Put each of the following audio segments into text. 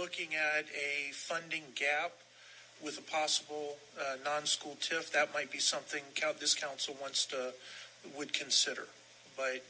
looking at a funding gap with a possible non-school TIF. That might be something this council would consider. But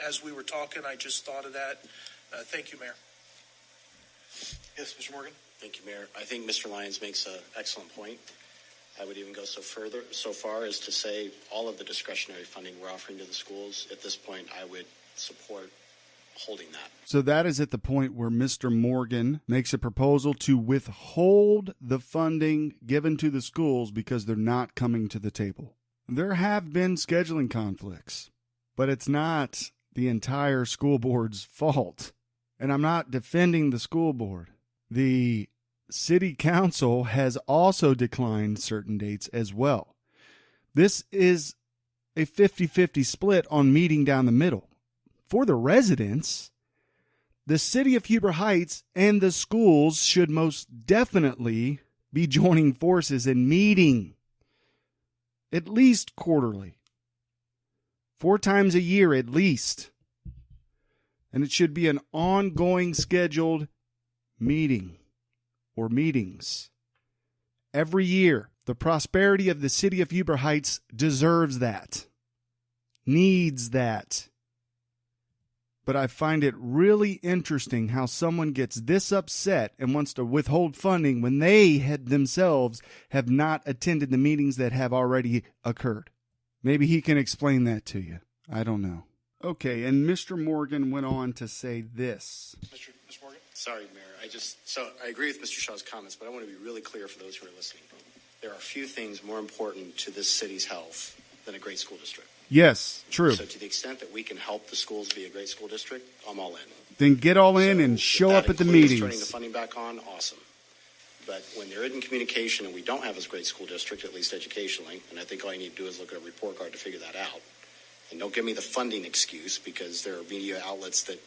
as we were talking, I just thought of that. Thank you, Mayor. Yes, Mr. Morgan. Thank you, Mayor. I think Mr. Lyons makes an excellent point. I would even go so far as to say all of the discretionary funding we're offering to the schools at this point, I would support holding that. So that is at the point where Mr. Morgan makes a proposal to withhold the funding given to the schools because they're not coming to the table. There have been scheduling conflicts, but it's not the entire school board's fault. And I'm not defending the school board. The city council has also declined certain dates as well. This is a 50-50 split on meeting down the middle. For the residents, the city of Huber Heights and the schools should most definitely be joining forces and meeting at least quarterly, 4 times a year at least. And it should be an ongoing scheduled meeting or meetings every year. The prosperity of the city of Huber Heights deserves that, needs that. But I find it really interesting how someone gets this upset and wants to withhold funding when they themselves have not attended the meetings that have already occurred. Maybe he can explain that to you. I don't know. Okay, and Mr. Morgan went on to say this. Mr. Morgan? Sorry, Mayor. I agree with Mr. Shaw's comments, but I want to be really clear for those who are listening. There are few things more important to this city's health than a great school district. Yes, true. So to the extent that we can help the schools be a great school district, I'm all in. Then get all in and show up at the meetings. Turning the funding back on, awesome. But when there isn't communication and we don't have a great school district, at least educationally, and I think all you need to do is look at a report card to figure that out. And don't give me the funding excuse, because there are media outlets that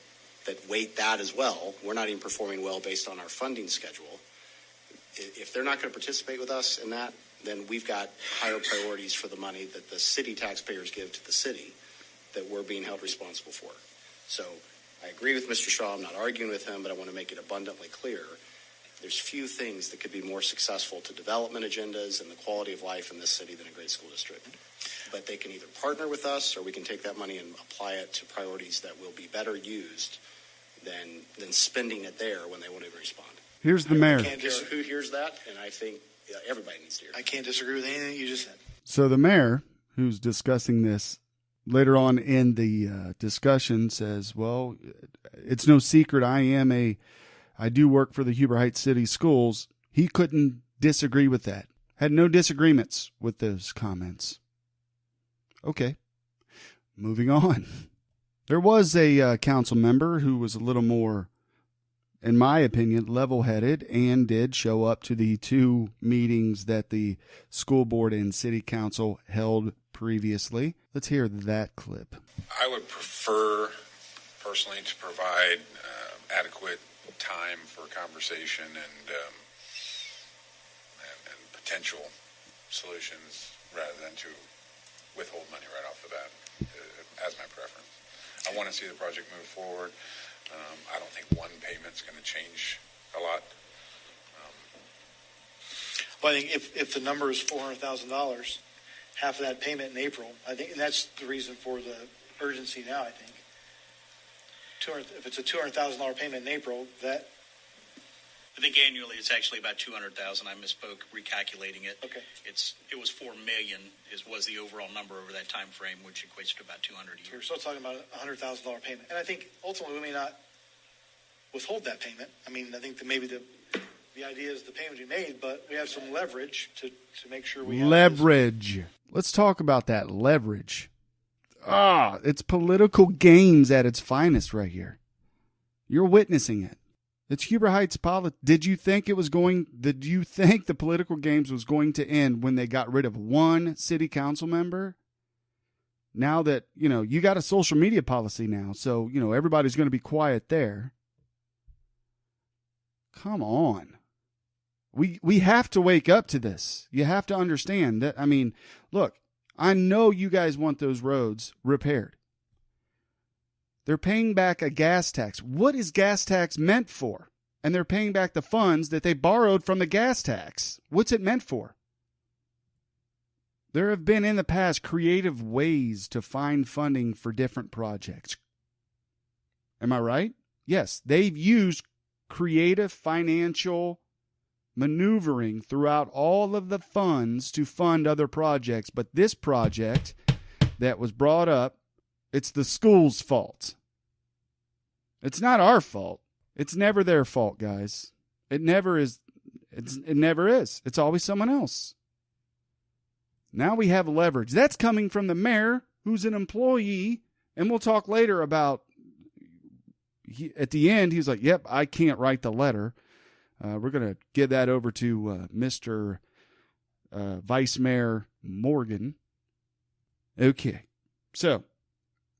weight that as well. We're not even performing well based on our funding schedule. If they're not going to participate with us in that, then we've got higher priorities for the money that the city taxpayers give to the city that we're being held responsible for. So I agree with Mr. Shaw. I'm not arguing with him, but I want to make it abundantly clear. There's few things that could be more successful to development agendas and the quality of life in this city than a great school district. But they can either partner with us, or we can take that money and apply it to priorities that will be better used than spending it there when they won't even respond. Here's the mayor. Who hears that? And I think everybody needs to hear it. I can't disagree with anything that you just said. So the mayor, who's discussing this later on in the discussion, says, well, it's no secret I do work for the Huber Heights City Schools. He couldn't disagree with that. Had no disagreements with those comments. Okay, moving on. There was a council member who was a little more, in my opinion, level-headed and did show up to the 2 meetings that the school board and city council held previously. Let's hear that clip. I would prefer, personally, to provide adequate time for conversation and potential solutions rather than to withhold money right off the bat as my preference. I want to see the project move forward. I don't think one payment's going to change a lot. Well, I think if the number is $400,000, half of that payment in April, I think, and that's the reason for the urgency now, I think. If it's a $200,000 payment in April, that... I think annually it's actually about $200,000. I misspoke recalculating it. Okay. It was $4 million was the overall number over that time frame, which equates to about $200 a year. We're still talking about a $100,000 payment, and I think ultimately we may not withhold that payment. I mean, I think that maybe the idea is the payment be made, but we have some leverage to make sure we have leverage. Let's talk about that leverage. It's political games at its finest right here. You're witnessing it. It's Huber Heights politics. Did you think the political games was going to end when they got rid of one city council member? Now that, you got a social media policy now, so, everybody's going to be quiet there. Come on. We have to wake up to this. You have to understand that, look, I know you guys want those roads repaired. They're paying back a gas tax. What is gas tax meant for? and they're paying back the funds that they borrowed from the gas tax. What's it meant for? There have been in the past creative ways to find funding for different projects. Am I right? Yes, they've used creative financial maneuvering throughout all of the funds to fund other projects. But this project that was brought up, it's the school's fault. It's not our fault. It's never their fault, guys. It never is. It never is. It's always someone else. Now we have leverage. That's coming from the mayor, who's an employee, and we'll talk later about, at the end, he's like, yep, I can't write the letter. We're going to give that over to Mr. Vice Mayor Morgan. Okay. So,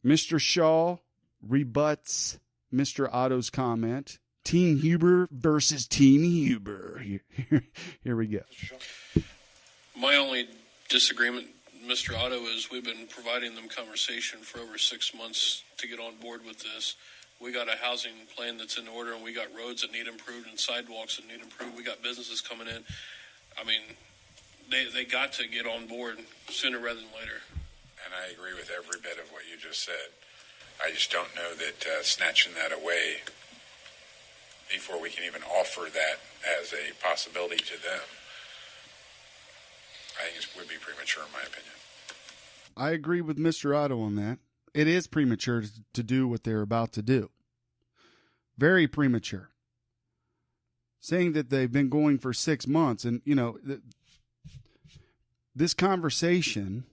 Mr. Shaw rebuts Mr. Otto's comment. Team Huber versus Team Huber. Here we go. My only disagreement, Mr. Otto, is we've been providing them conversation for over 6 months to get on board with this. We got a housing plan that's in order, and we got roads that need improved and sidewalks that need improved. We got businesses coming in. I mean, they got to get on board sooner rather than later. And I agree with every bit of what you just said. I just don't know that snatching that away before we can even offer that as a possibility to them, I think it would be premature in my opinion. I agree with Mr. Otto on that. It is premature to do what they're about to do. Very premature. Saying that they've been going for 6 months, and, you know, this conversation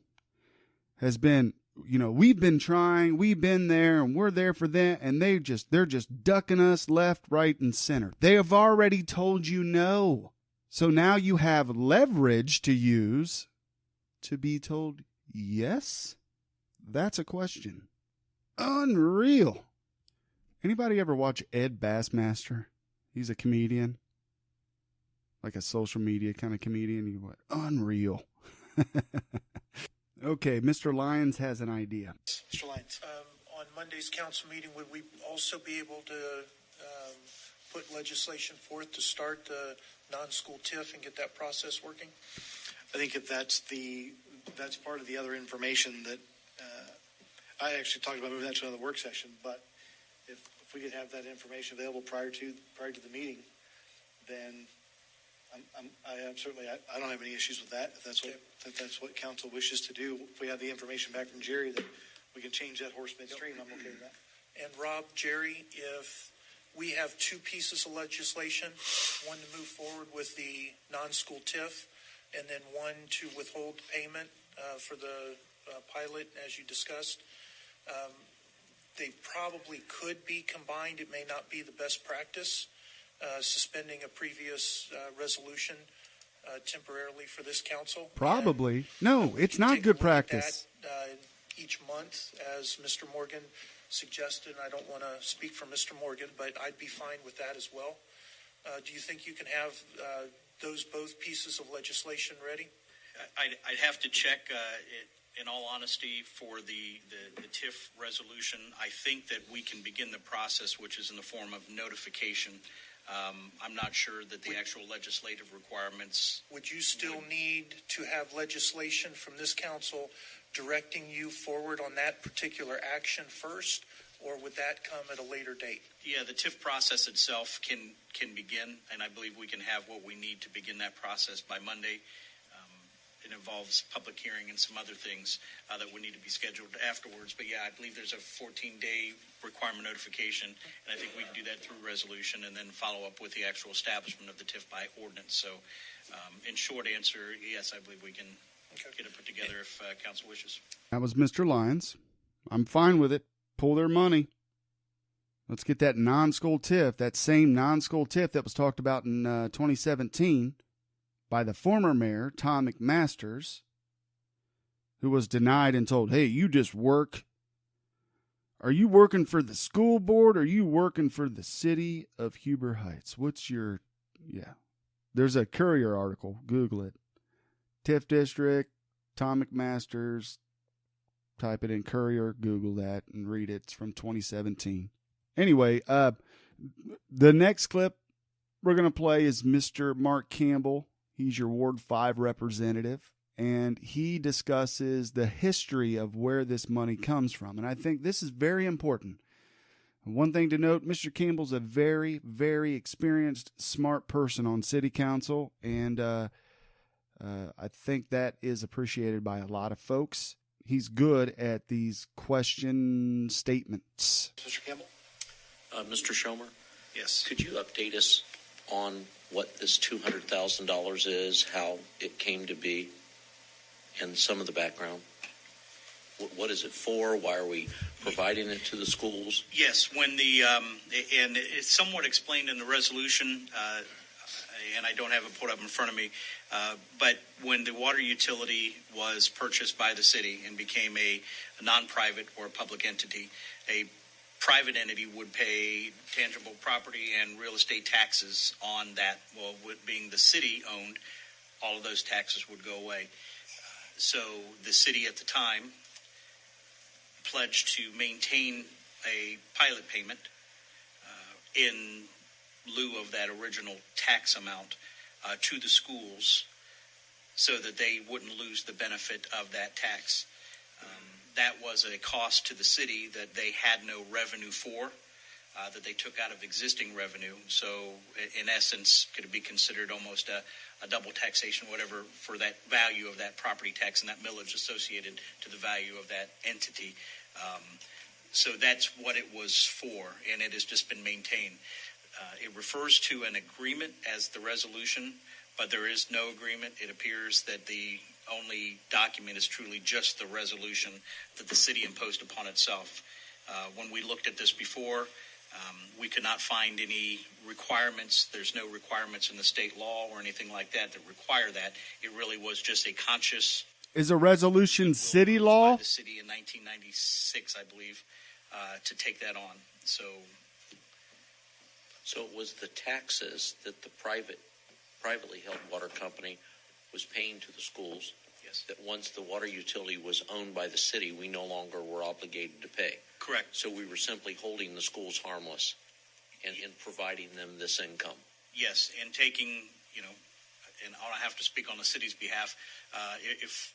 has been, you know, we've been trying, we've been there, and we're there for them, and they're just ducking us left, right, and center. They have already told you no. So now you have leverage to use to be told yes? That's a question. Unreal. Anybody ever watch Ed Bassmaster? He's a comedian. Like a social media kind of comedian. Unreal. Okay, Mr. Lyons has an idea. Mr. Lyons. On Monday's council meeting, would we also be able to put legislation forth to start the non-school TIF and get that process working? I think if that's part of the other information that I actually talked about moving that to another work session, but if we could have that information available prior to the meeting, then I don't have any issues with that. If that's what council wishes to do, if we have the information back from Jerry that we can change that horse midstream, I'm okay with that. And Rob, Jerry, if we have two pieces of legislation, one to move forward with the non-school TIF, and then one to withhold payment for the pilot, as you discussed, they probably could be combined. It may not be the best practice, suspending a previous resolution temporarily for this council. Probably. No, it's not good practice. Each month, as Mr. Morgan suggested. I don't want to speak for Mr. Morgan, but I'd be fine with that as well. Do you think you can have those both pieces of legislation ready? I'd have to check, in all honesty, for the TIF resolution. I think that we can begin the process, which is in the form of notification. I'm not sure that the actual legislative requirements... Would you still need to have legislation from this council directing you forward on that particular action first, or would that come at a later date? Yeah, the TIF process itself can begin, and I believe we can have what we need to begin that process by Monday. It involves public hearing and some other things that would need to be scheduled afterwards. But yeah, I believe there's a 14-day requirement notification, and I think we can do that through resolution and then follow up with the actual establishment of the TIF by ordinance. So in short answer, yes, I believe we can get it put together if council wishes. That was Mr. Lyons. I'm fine with it. Pull their money. Let's get that non-school TIF, that same non-school TIF that was talked about in 2017 by the former mayor, Tom McMasters, who was denied and told, hey, you just work. Are you working for the school board or are you working for the city of Huber Heights? What's your, yeah. There's a Courier article. Google it. TIF District, Tom McMasters. Type it in Courier, Google that, and read it. It's from 2017. Anyway, the next clip we're going to play is Mr. Mark Campbell. He's your Ward 5 representative, and he discusses the history of where this money comes from. And I think this is very important. One thing to note, Mr. Campbell's a very, very experienced, smart person on city council, and I think that is appreciated by a lot of folks. He's good at these question statements. Mr. Campbell? Mr. Schomer, Yes. could you update us on what this $200,000 is, how it came to be, and some of the background? What is it for? Why are we providing it to the schools? Yes, when the and it's somewhat explained in the resolution, and I don't have it pulled up in front of me, but when the water utility was purchased by the city and became a non-private or a public entity, a private entity would pay tangible property and real estate taxes on that. Well, with being the city owned, all of those taxes would go away. So the city at the time pledged to maintain a pilot payment in lieu of that original tax amount to the schools so that they wouldn't lose the benefit of that tax. That was a cost to the city that they had no revenue for, that they took out of existing revenue. So in essence, could it be considered almost a double taxation, whatever, for that value of that property tax and that millage associated to the value of that entity. So that's what it was for, and it has just been maintained. It refers to an agreement as the resolution, but there is no agreement. It appears that the only document is truly just the resolution that the city imposed upon itself. When we looked at this before, we could not find any requirements. There's no requirements in the state law or anything like that that require that. It really was just a conscious. Is a resolution city law? By the city in 1996, I believe, to take that on. So it was the taxes that the privately held water company was paying to the schools. Yes. That once the water utility was owned by the city, we no longer were obligated to pay. Correct. So we were simply holding the schools harmless and providing them this income. Yes, and taking, and I don't have to speak on the city's behalf. If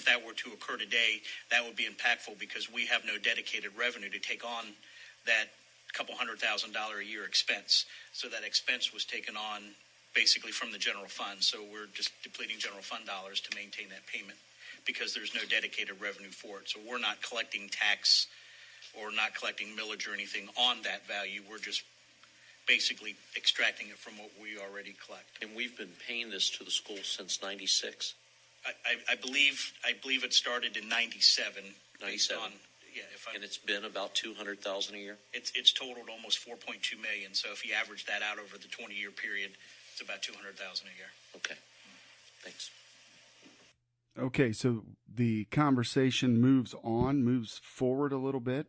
that were to occur today, that would be impactful because we have no dedicated revenue to take on that couple $100,000 a year expense. So that expense was taken on basically from the general fund. So we're just depleting general fund dollars to maintain that payment because there's no dedicated revenue for it. So we're not collecting tax or not collecting millage or anything on that value. We're just basically extracting it from what we already collect. And we've been paying this to the schools since '96. I believe it started in '97. Based on, and it's been about $200,000 a year. It's totaled almost $4.2 million. So if you average that out over the 20-year period, it's about $200,000 a year. Okay, thanks. Okay, so the conversation moves forward a little bit,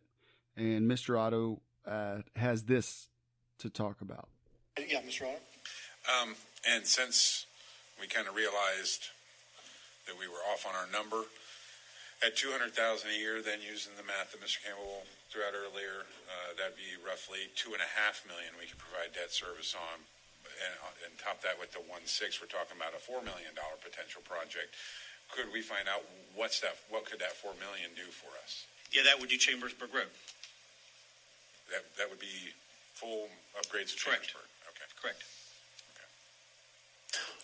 and Mr. Otto has this to talk about. Yeah, Mr. Otto. And since we kind of realized that we were off on our number at $200,000 a year, then using the math that Mr. Campbell threw out earlier, that'd be roughly $2.5 million we could provide debt service on, and top that with the 1.6, we're talking about a $4 million potential project. Could we find out what could that $4 million do for us? Yeah, that would do Chambersburg Road. That would be full upgrades to Correct. Chambersburg. Okay. Correct.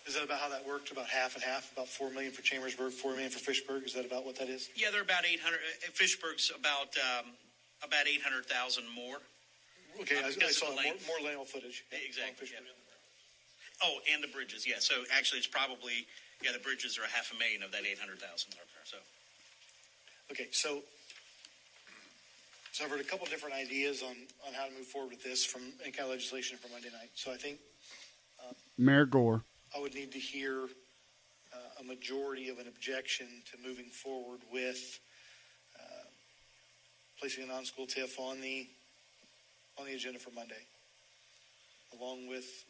Is that about how that worked? About half and half? About $4 million for Chambersburg, $4 million for Fishburg? Is that about what that is? Yeah, they're about 800. Fishburg's about 800,000 more. Okay, I saw more landfill footage. Exactly. Yeah. Oh, and the bridges. Yeah. So actually, it's probably the bridges are $500,000 of that 800,000. Okay. So I've heard a couple different ideas on how to move forward with this from any kind of legislation for Monday night. So I think Mayor Gore, I would need to hear a majority of an objection to moving forward with placing a non-school TIF on the agenda for Monday, along with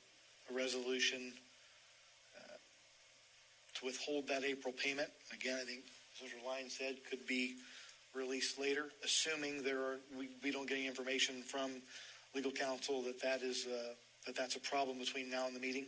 a resolution to withhold that April payment. Again, I think, as Mr. Lyons said, could be released later, assuming we don't get any information from legal counsel that is that that's a problem between now and the meeting?